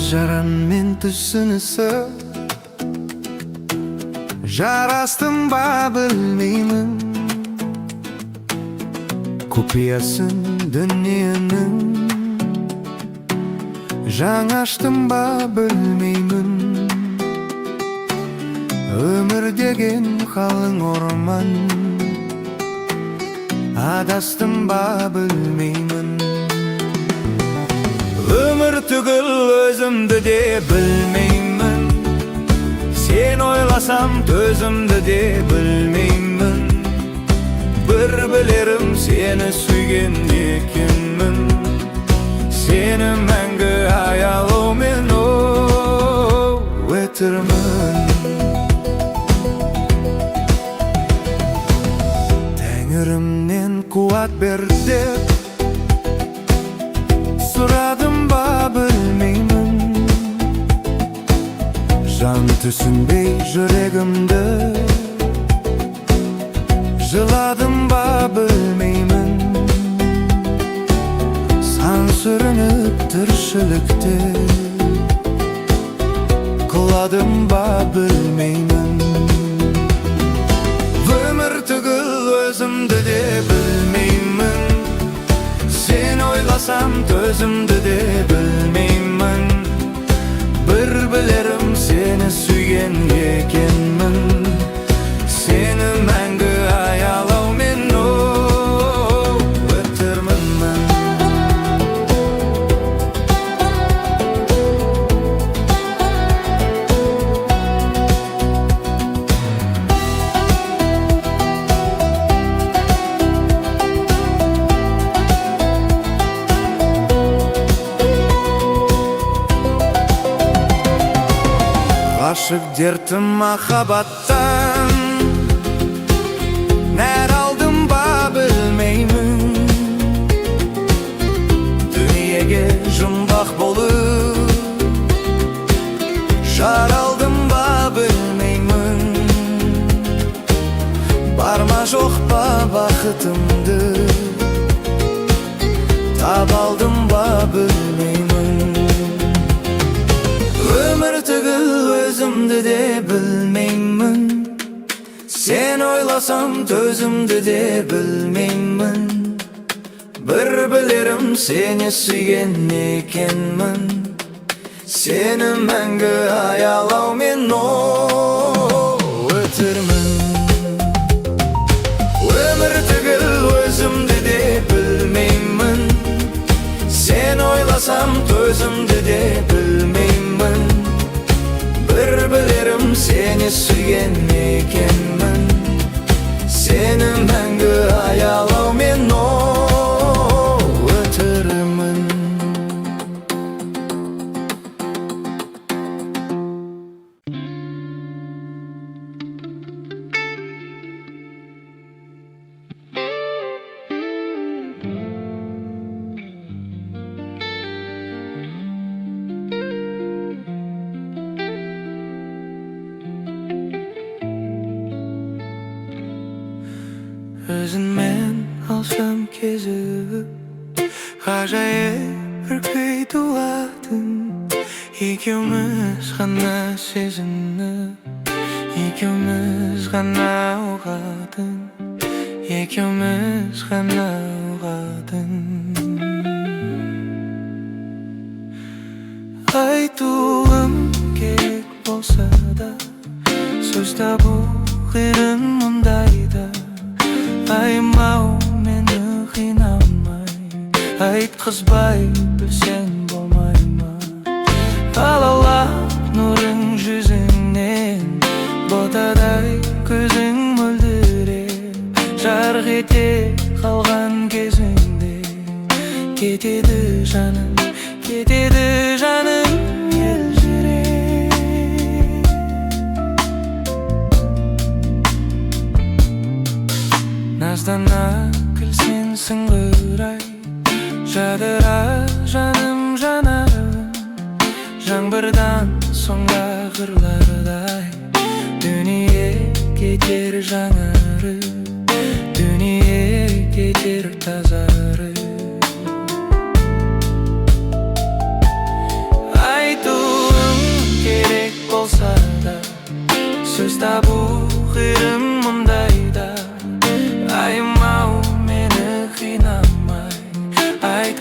жаран мен түсінісі жарастым ба білмеймін, құпиясын дүниенің жаңаштым ба білмеймін. Өмір деген қалың орман, адастым ба білмеймін. Өмір түгіл өзімді де білмеймін, сен ойласам төзімді де білмеймін. Бір білерім сені сүйген екенмін, сені мәңгі аялаумен өтірмін. Тәңірімнен қуат бер деп сұрадым ба білмеймін, жан түсінбей жүрегімді жыладым ба білмеймін. Сан сүрініп тіршілікте құладым ба білмеймін. Өмір түгіл өзімді де білмеймін, сен ойласам төзімді де білмеймін. Бір білерім сені сүйген екенмін, сені мәңгі аялаумен өтірмін. Ғашық дертім махаббаттан нәр алдым ба білмеймін. Дүниеге жұмбақ болып жар алдым ба білмеймін. Бар ма жоқ па бақытымды таба алдым ба білмеймін. Өмір түгіл өзімді де білмеймін, сен ойласам төзімді де білмеймін. Бір білерім сені сүйген екенмін, сені мәңгі аялаумен өтірмін. Өмір түгіл өзімді де білмеймін, сен ойласам төзімді де білмеймін. Бір білерім сені сүйген екенмін, сені мәңгі аялаумен өтірмін. Өзіңмен алсам кезіп ғажайып бір күй туатын, екеуміз ғана сезініп, екеуміз ғана ұғатын, екеуміз ғана ұғатын. Айтуым керек болса да сөз табу қиын мұндайда. Аймау мені қинамай, айтқызбай білсең болмай ма? Алаулап нұрың жүзіңнен, ботадай көзің мөлдіреп, жарқ ете қалған кезіңде кетеді жаным, кетеді жаным елжіреп. Наздана күлсең сыңғырай, жадыра жаным жанарым, жаңбырдан соңға қырлардай. Дүние кетер жаңарып, дүние кетер тазарып. Айту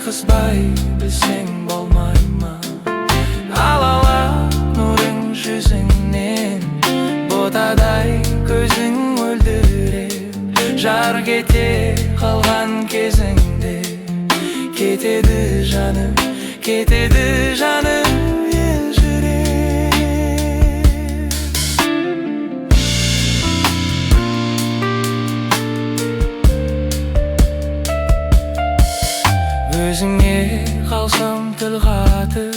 кызбай билсең болмайма. Алала нурың жүзіңнен, ботадай көзің мөлдіреп, жар кете қалған кезіңде. Кетеді жаным елжіреп. Өзіңе қалсам тіл қатып,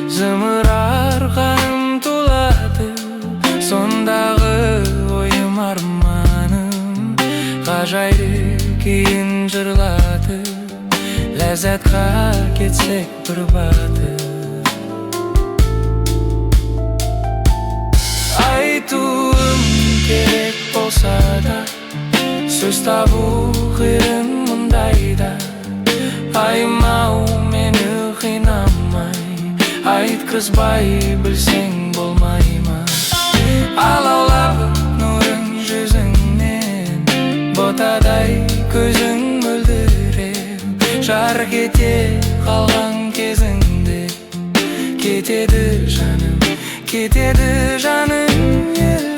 зымырар қаным тулатып, сондағы ойым арманым ғажайды кейін жырлатып, ләззатқа кетсек бір батып. Айтуым керек болса да, сөз табу қиын мұндайда. Аймау мені қинамай, айтқызбай білсең болмайма. Алаулап нұрың жүзіңнен, ботадай көзің мөлдіреп, жар кете қалған кезіңде. Кетеді жаным елжіреп.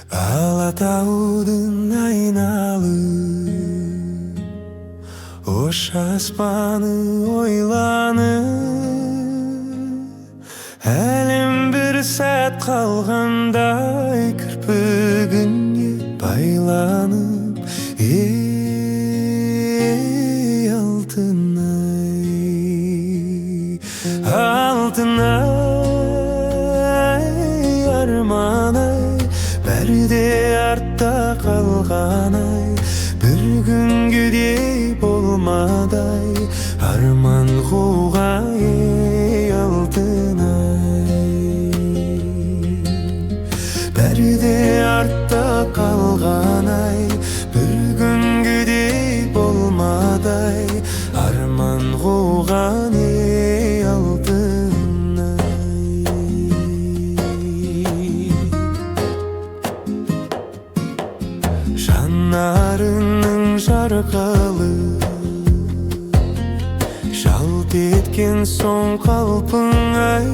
Алатаудың айналып, ош аспаны ойланып, әлем бір сәт қалғандай кірпігіңе байланып. Ей алтынай, арман-ай, бәрде артта қалған-ай, бір күнгідей болмадай, арман қуған. Ей алтынай, бәрде артта қалған-ай, бір күнгідей болмадай, арман қуған. Ей алтынай, жанарының жарқылы, жалт еткен соң қалпың-ай,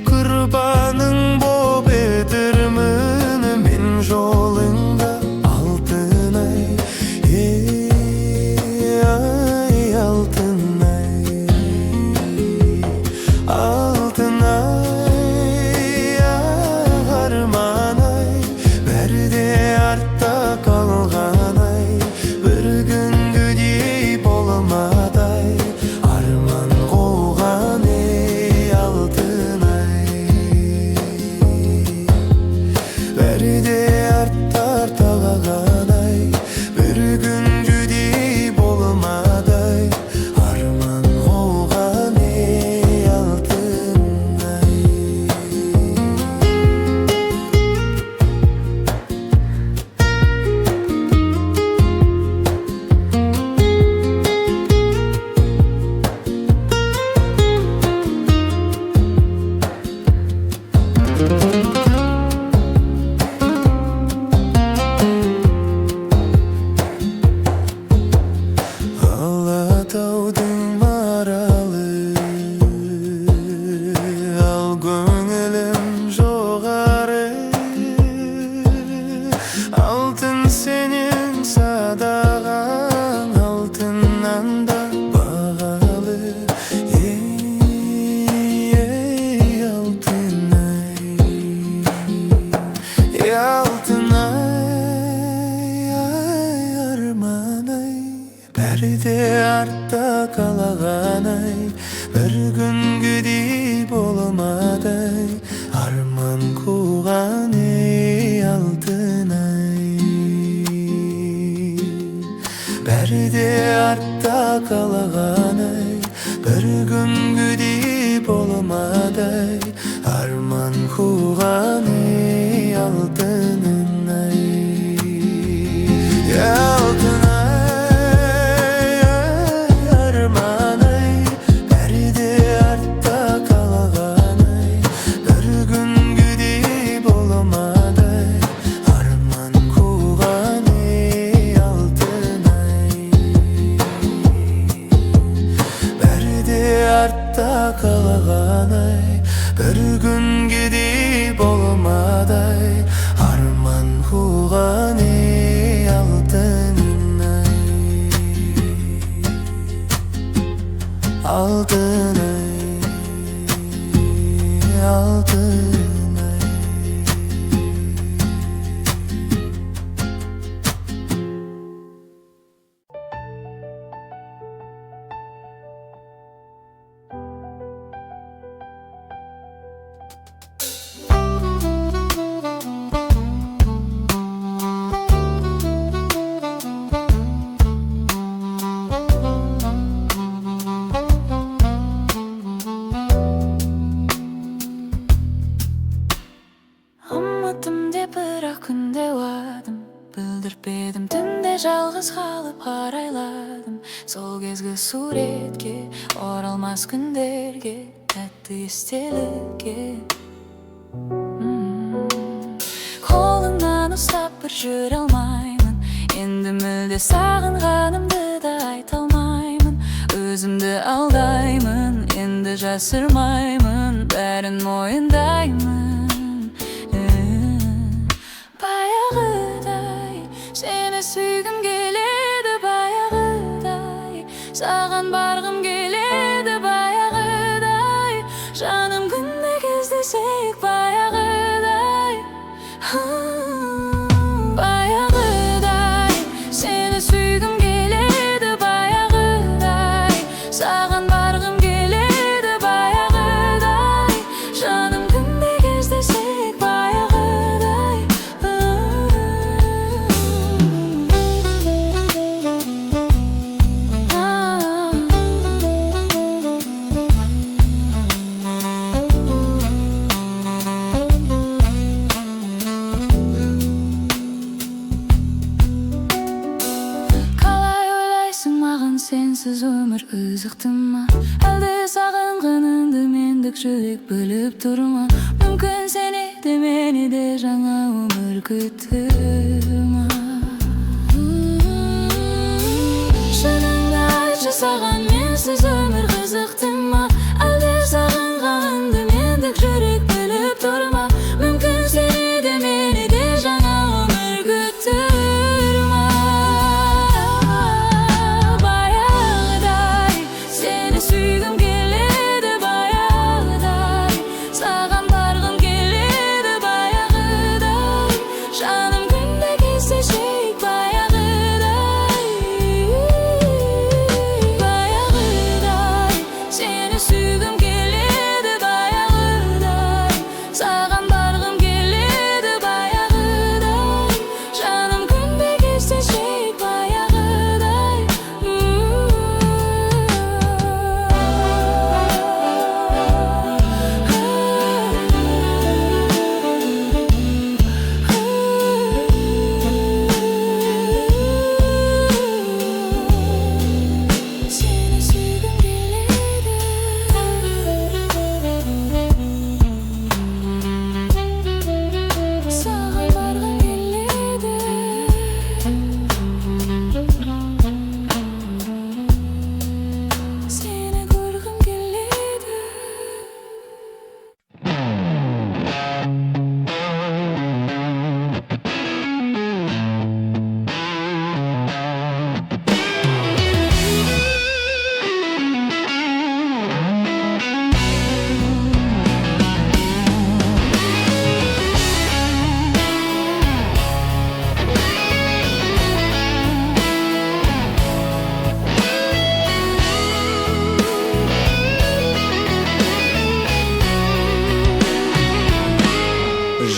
құрбаның боп етірмін мен жолыңда. Алтынай, ей алтынай, алтынай, арман-ай, бәрде артта қалған-ай, бір күнгідей болмадай, арман қуған. kalğanay bir güngüdey bolmaday arman kuğanay altınınay altınay armanay perde artta kalğanay bir güngüdey bolmaday arman kuğanay altınay perde artta kalğanay bir gün gidip olmaday arman kuğanay altınay altınay altınay. Bir günde vadım bildirpedim tünde жалғыз қалып қарайладым сол кезгі суретке оралмас күндерге тәтті естелікке қолыңнан ұстап бір жүре алмаймын енді мүлде сағынғанымды да айта алмаймын өзімді алдаймын енді жасырмаймын бәрін мойындаймын seni süygüm geledi bayağıday sağan bargım geledi bayağıday canım günde gezdirsek bayağıday bayağıday seni süygüm geledi bayağıday sağan bargım geledi bayağıday canım günde gezdirsek bayağıday Sensiz ömür ызықты ма әлде сағынғаныңды мендік жүрек біліп тұр ма мүмкін сені де мені де жаңа өмір күтті ма шыныңды айтшы саған менсіз өмір қызықты ма әлде сағынғаныңды мендік жүрек біліп тұр ма мүмкін сені де мені де жаңа өмір күтті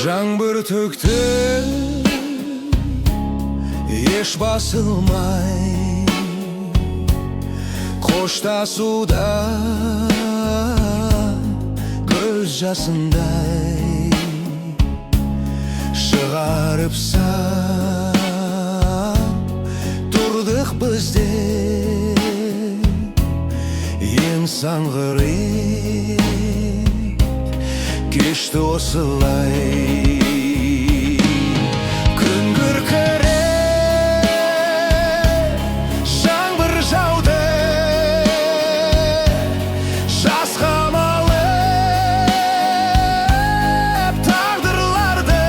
Жаңбыр төкті еш басылмай Hoştasуда göz жасындай шығарыпсан тұрдық бізде ең саңғырып кешті осылай күн күркіреп жаңбыр жауды жас қамалып тағдырларды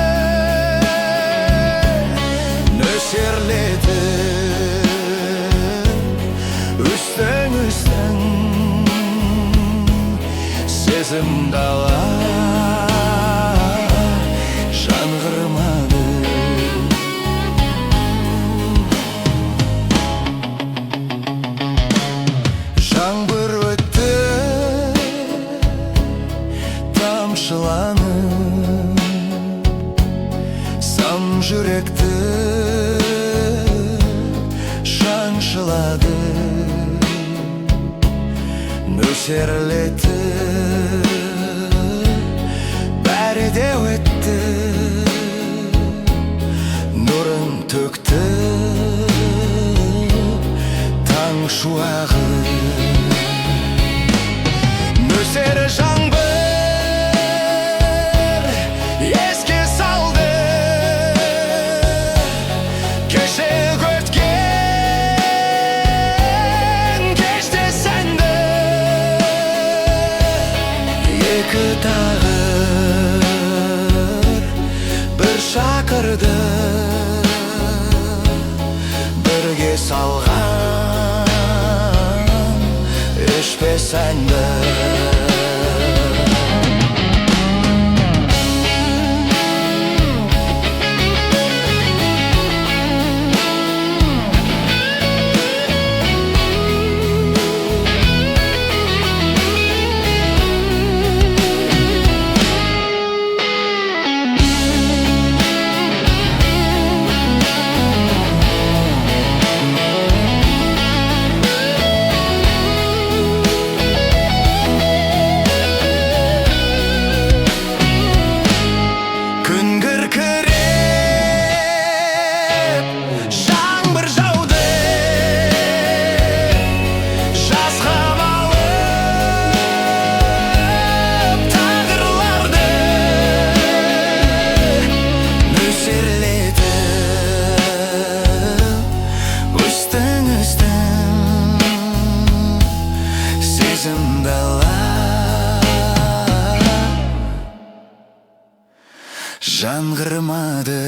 нөсерлетіп үстің сезім дала жаңғырмады. Жаңбыр өтті тамшыланып сан жүректі шаншылады нөсерлетіп бәрі де өтті нұрын төкті таң шуағы нөсер жаңбыр еске салды кеше өткен кеште сәнді екі тағдыр бір шақырды бірге салған өшпес әнді. Жаңғырмады.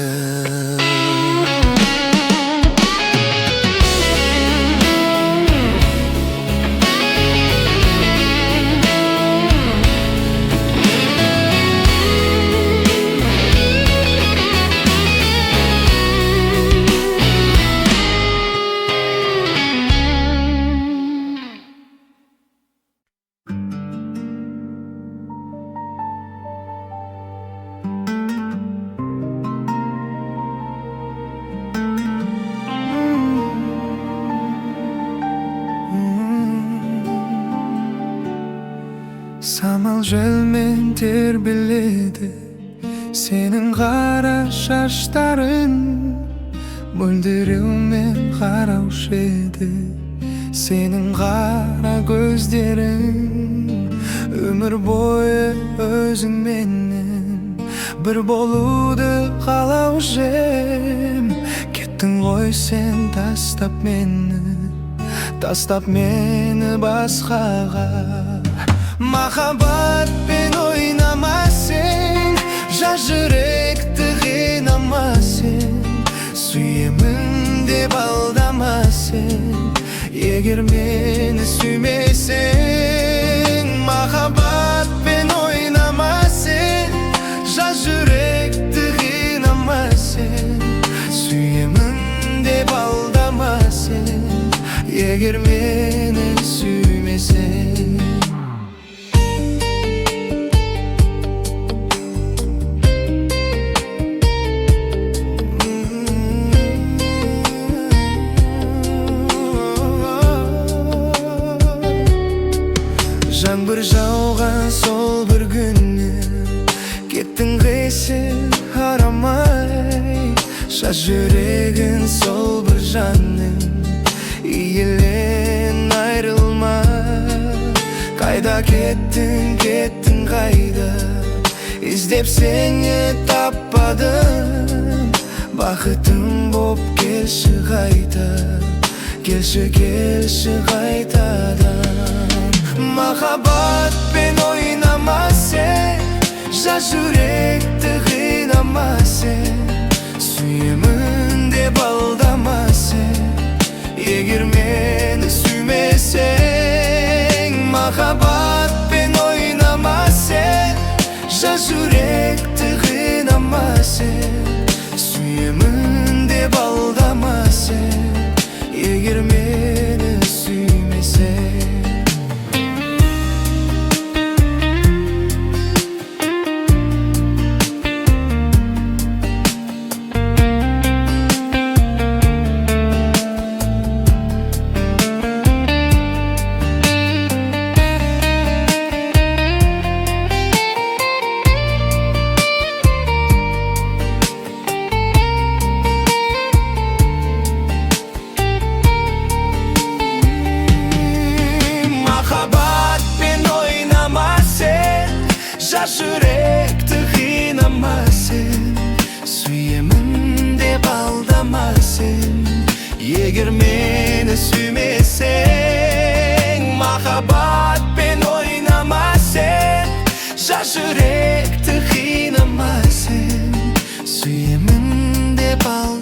Самал желмен тербеледі сенің қара шаштарың мөлдіреумен қараушы еді сенің қара көздерің өмір бойы өзіңменен бір болуды қалаушы ем кеттің ғой сен тастап мені басқаға махаббатпен ойнама сен жас жүректі қинама сен сүйемін деп алдама сен егер мені сүймесең махаббатпен ойнама сен жас жүректі қинама сен сүйемін деп алдама сен егер мені сүймесең. Жаз жүрегін сол бір жанның иілен айрылма. Қайда кеттің, кеттің қайда? Іздеп сені таппадым. Бақытым боп келші қайта, келші, келші қайтадан. Махаббатпен ойнама сен, жас жүректі қинама сен. Сүйемін деп алдама сен, егер мені сүймесең. Махаббатпен ойнама сен, жас жүректі қинама сен. Сүйемін деп алдама сен, егер мені сүймесең. Жас жүректі қинама сен, сүйемін деп алдама сен, егер мені сүймесең. Махаббатпен ойнама сен, жас жүректі қинама сен, сүйемін деп алдама сен.